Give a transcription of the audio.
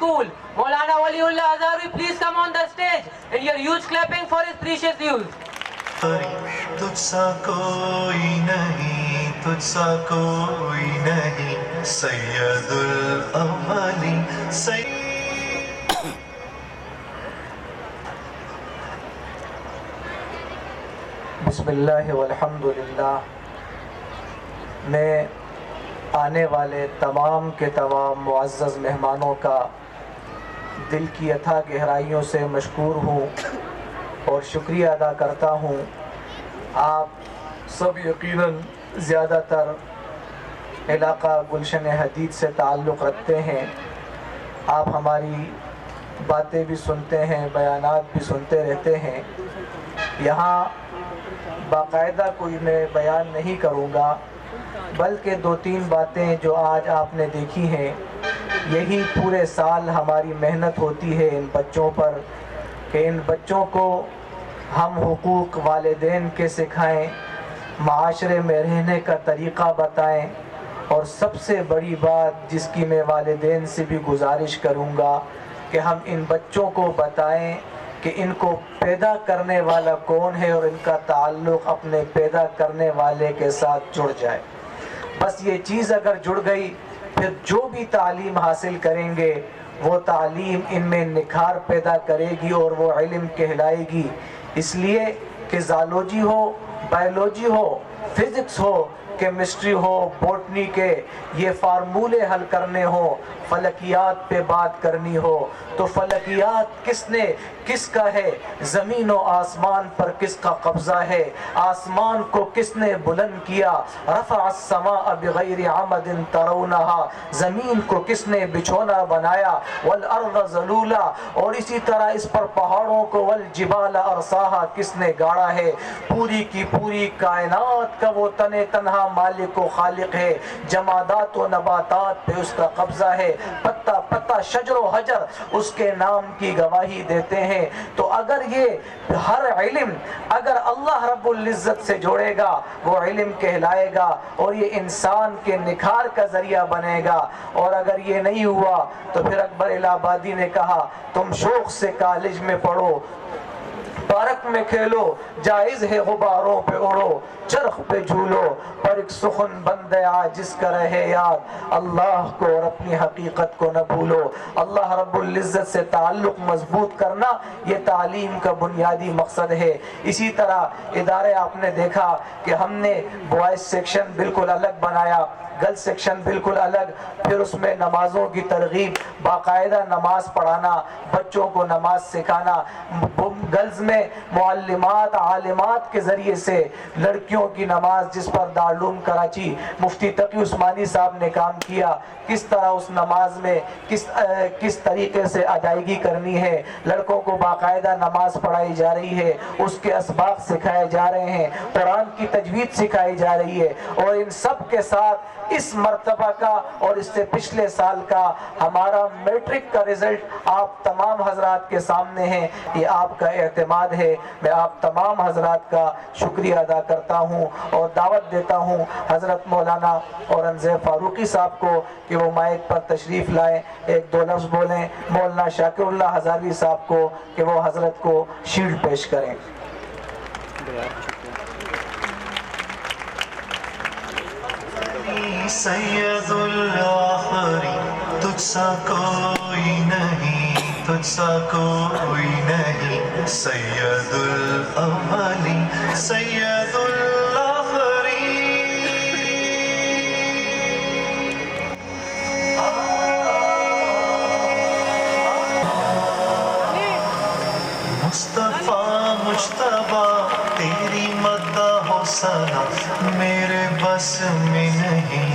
School. Maulana Waliullah Azhari, please come on the stage and your huge clapping for his precious views. تجھ سا کوئی نہیں، تجھ سا کوئی نہیں، سید الاولین بسم اللہ والحمد للہ۔ میں آنے والے تمام کے تمام معزز مہمانوں کا دل کی اتھا گہرائیوں سے مشکور ہوں اور شکریہ ادا کرتا ہوں۔ آپ سب یقیناً زیادہ تر علاقہ گلشن حدید سے تعلق رکھتے ہیں، آپ ہماری باتیں بھی سنتے ہیں، بیانات بھی سنتے رہتے ہیں۔ یہاں باقاعدہ کوئی میں بیان نہیں کروں گا، بلکہ دو تین باتیں جو آج آپ نے دیکھی ہیں، یہی پورے سال ہماری محنت ہوتی ہے ان بچوں پر کہ ان بچوں کو ہم حقوق والدین کے سکھائیں، معاشرے میں رہنے کا طریقہ بتائیں، اور سب سے بڑی بات جس کی میں والدین سے بھی گزارش کروں گا کہ ہم ان بچوں کو بتائیں کہ ان کو پیدا کرنے والا کون ہے اور ان کا تعلق اپنے پیدا کرنے والے کے ساتھ جڑ جائے۔ بس یہ چیز اگر جڑ گئی، پھر جو بھی تعلیم حاصل کریں گے وہ تعلیم ان میں نکھار پیدا کرے گی اور وہ علم کہلائے گی۔ اس لیے کہ زالوجی ہو، بایولوجی ہو، فزکس ہو، کیمسٹری ہو، بوٹنی کے یہ فارمولے حل کرنے ہوں، فلکیات پہ بات کرنی ہو تو فلکیات کس کا ہے، زمین و آسمان پر کس کا قبضہ ہے، آسمان کو کس نے بلند کیا، رفع السماء بغیر عمد ترونہا، زمین کو کس نے بچھونا بنایا، والارض ذلولا، اور اسی طرح اس پر پہاڑوں کو، والجبال ارساہا، کس نے گاڑا ہے۔ پوری کی پوری کائنات کا وہ تنہا مالک و خالق ہے، جمادات و نباتات پہ اس کا قبضہ ہے، پتا پتا شجر و حجر اس کے نام کی گواہی دیتے ہیں۔ تو اگر یہ ہر علم اگر اللہ رب العزت سے جوڑے گا وہ علم کہلائے گا اور یہ انسان کے نکھار کا ذریعہ بنے گا، اور اگر یہ نہیں ہوا تو پھر اکبر الہ آبادی نے کہا تم شوق سے کالج میں پڑھو، پارک میں کھیلو، جائز ہے غباروں پہ اڑو، چرخ پہ جھولو، پر ایک سخن بند عاجز کا رہے یاد، اللہ کو اور اپنی حقیقت کو نہ بھولو۔ اللہ رب العزت سے تعلق مضبوط کرنا یہ تعلیم کا بنیادی مقصد ہے۔ اسی طرح ادارے آپ نے دیکھا کہ ہم نے بوائز سیکشن بالکل الگ بنایا، گرلز سیکشن بالکل الگ، پھر اس میں نمازوں کی ترغیب، باقاعدہ نماز پڑھانا، بچوں کو نماز سکھانا، گرلز میں معلمات عالمات کے ذریعے سے لڑکیوں کی نماز جس پر دارالعلوم کراچی مفتی تقی عثمانی صاحب نے کام کیا، کس طرح اس نماز میں کس طریقے سے ادائیگی کرنی ہے، لڑکوں کو باقاعدہ نماز پڑھائی جا رہی ہے، اس کے اسباق سکھائے جا رہے ہیں، قرآن کی تجوید سکھائی جا رہی ہے، اور ان سب کے ساتھ اس مرتبہ کا اور اس سے پچھلے سال کا ہمارا میٹرک کا رزلٹ آپ تمام حضرات کے سامنے ہے، یہ آپ کا اعتماد ہے۔ میں آپ تمام حضرات کا شکریہ ادا کرتا ہوں اور دعوت دیتا ہوں حضرت مولانا اورنگزیب فاروقی صاحب کو کہ وہ مائک پر تشریف لائیں، ایک دو لفظ بولیں، مولانا شاکر اللہ ہزاروی صاحب کو کہ وہ حضرت کو شیلڈ پیش کریں۔ سید الآخرین تجھ سا کوئی نہیں، تجھ سا کوئی نہیں، سید الاولین سید الآخرین۔ مصطفیٰ مجتبیٰ تیری مدح و ثنا میرے بس میں نہیں۔